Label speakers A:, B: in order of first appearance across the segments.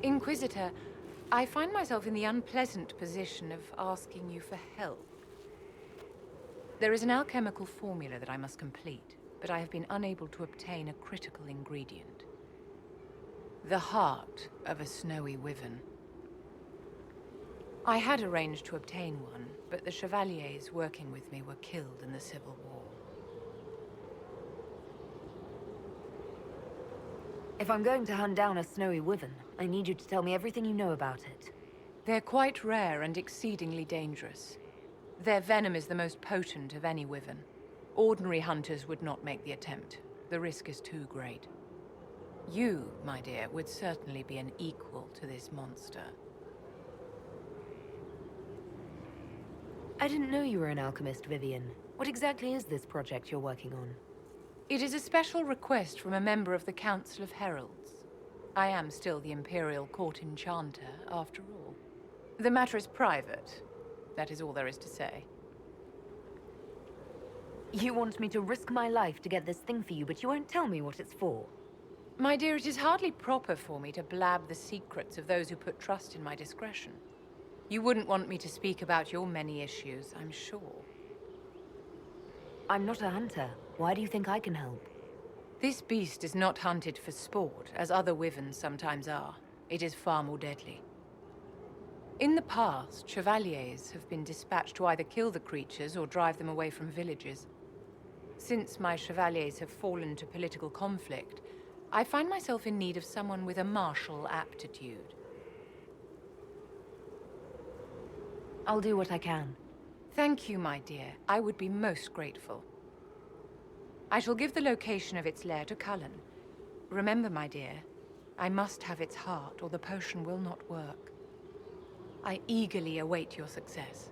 A: Inquisitor, I find myself in the unpleasant position of asking you for help. There is an alchemical formula that I must complete, but I have been unable to obtain a critical ingredient. The heart of a snowy wyvern. I had arranged to obtain one, but the chevaliers working with me were killed in the Civil War.
B: If I'm going to hunt down a snowy wyvern, I need you to tell me everything you know about it.
A: They're quite rare and exceedingly dangerous. Their venom is the most potent of any wyvern. Ordinary hunters would not make the attempt. The risk is too great. You, my dear, would certainly be an equal to this monster.
B: I didn't know you were an alchemist, Vivienne. What exactly is this project you're working on?
A: It is a special request from a member of the Council of Heralds. I am still the Imperial Court Enchanter, after all. The matter is private. That is all there is to say.
B: You want me to risk my life to get this thing for you, but you won't tell me what it's for.
A: My dear, it is hardly proper for me to blab the secrets of those who put trust in my discretion. You wouldn't want me to speak about your many issues, I'm sure.
B: I'm not a hunter. Why do you think I can help?
A: This beast is not hunted for sport, as other wyverns sometimes are. It is far more deadly. In the past, chevaliers have been dispatched to either kill the creatures or drive them away from villages. Since my chevaliers have fallen to political conflict, I find myself in need of someone with a martial aptitude.
B: I'll do what I can.
A: Thank you, my dear. I would be most grateful. I shall give the location of its lair to Cullen. Remember, my dear, I must have its heart or the potion will not work. I eagerly await your success.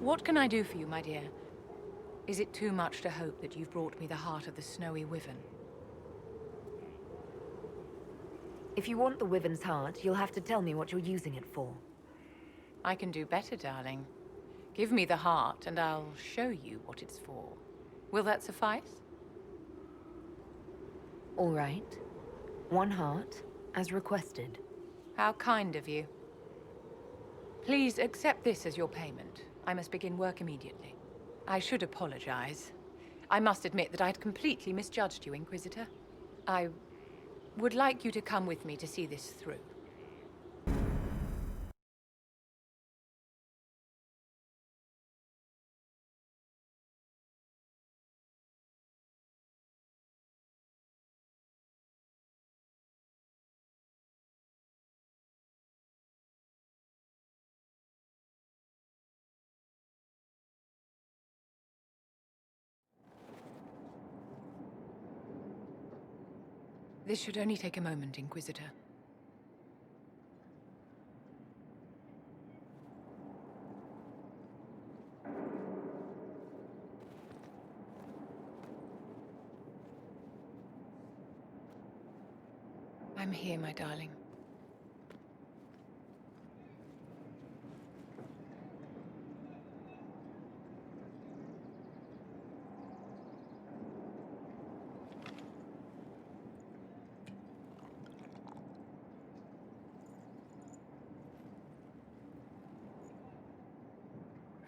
A: What can I do for you, my dear? Is it too much to hope that you've brought me the heart of the snowy wyvern?
B: If you want the wyvern's heart, you'll have to tell me what you're using it for.
A: I can do better, darling. Give me the heart, and I'll show you what it's for. Will that suffice?
B: All right. One heart, as requested.
A: How kind of you. Please accept this as your payment. I must begin work immediately. I should apologize. I must admit that I'd completely misjudged you, Inquisitor. I would like you to come with me to see this through. This should only take a moment, Inquisitor. I'm here, my darling.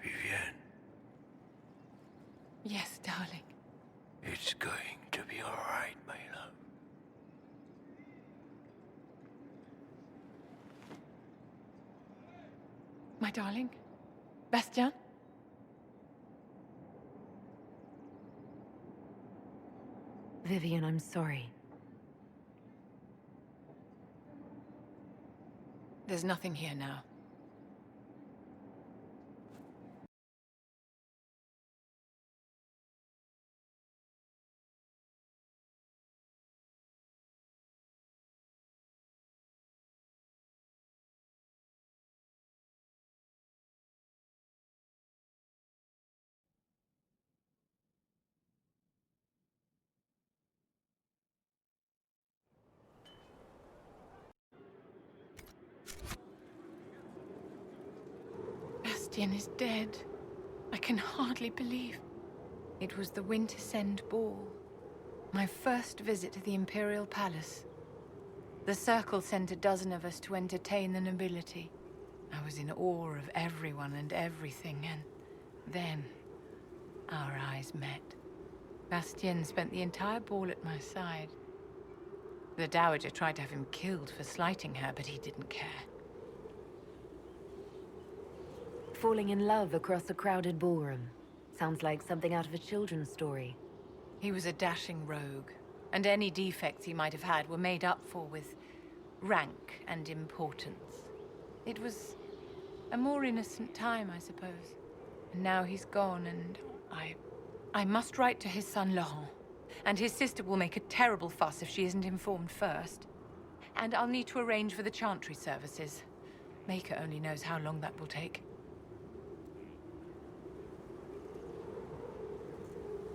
C: Vivienne,
A: Yes, darling.
C: it's going to be all right, my love.
A: My darling? Bastien?
B: Vivienne, I'm sorry.
A: There's nothing here now. Bastien is dead. I can hardly believe. It was the Wintersend Ball. My first visit to the Imperial Palace. The Circle sent a dozen of us to entertain the nobility. I was in awe of everyone and everything, and then our eyes met. Bastien spent the entire ball at my side. The Dowager tried to have him killed for slighting her, but he didn't care.
B: Falling in love across a crowded ballroom. Sounds like something out of a children's story.
A: He was a dashing rogue, and any defects he might have had were made up for with rank and importance. It was a more innocent time, I suppose. And now he's gone, and I must write to his son Laurent. And his sister will make a terrible fuss if she isn't informed first. And I'll need to arrange for the chantry services. Maker only knows how long that will take.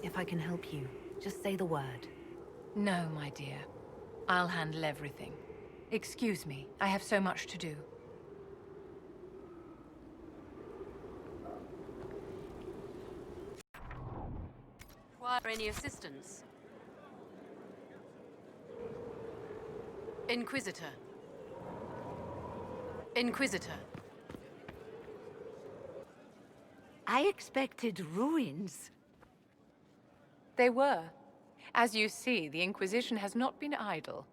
B: If I can help you, just say the word.
A: No, my dear. I'll handle everything. Excuse me, I have so much to do.
D: Require any assistance? Inquisitor. Inquisitor.
E: I expected ruins.
A: They were. As you see, the Inquisition has not been idle.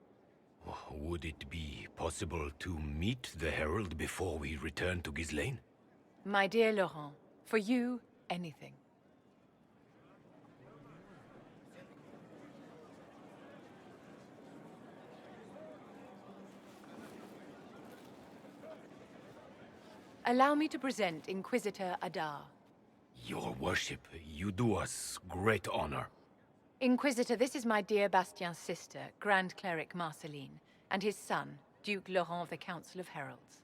C: Would it be possible to meet the Herald before we return to Ghislaine?
A: My dear Laurent, for you, anything. Allow me to present Inquisitor Adar.
C: Your worship, you do us great honor.
A: Inquisitor, this is my dear Bastien's sister, Grand Cleric Marceline, and his son, Duke Laurent of the Council of Heralds.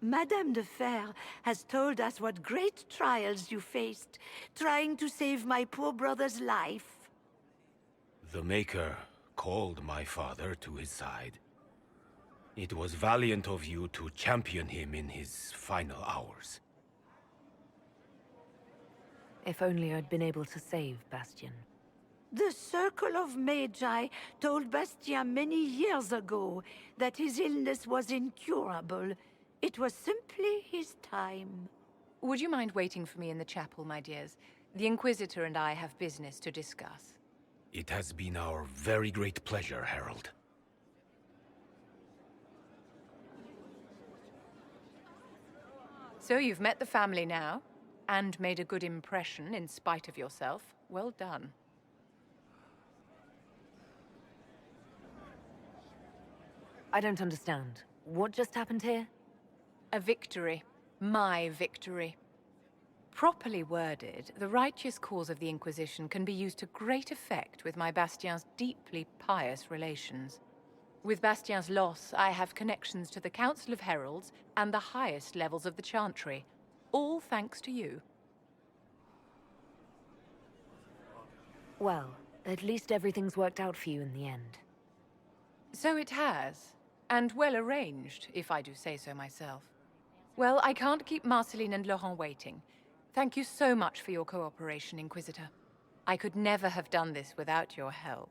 E: Madame de Fer has told us what great trials you faced, trying to save my poor brother's life.
C: The Maker called my father to his side. It was valiant of you to champion him in his final hours.
B: If only I'd been able to save Bastien.
E: The Circle of Magi told Bastien many years ago that his illness was incurable. It was simply his time.
A: Would you mind waiting for me in the chapel, my dears? The Inquisitor and I have business to discuss.
C: It has been our very great pleasure, Herald.
A: So you've met the family now, and made a good impression in spite of yourself. Well done.
B: I don't understand. What just happened here?
A: A victory. My victory. Properly worded, the righteous cause of the Inquisition can be used to great effect with my Bastien's deeply pious relations. With Bastien's loss, I have connections to the Council of Heralds and the highest levels of the Chantry, all thanks to you.
B: Well, at least everything's worked out for you in the end.
A: So it has, and well arranged, if I do say so myself. Well, I can't keep Marceline and Laurent waiting. Thank you so much for your cooperation, Inquisitor. I could never have done this without your help.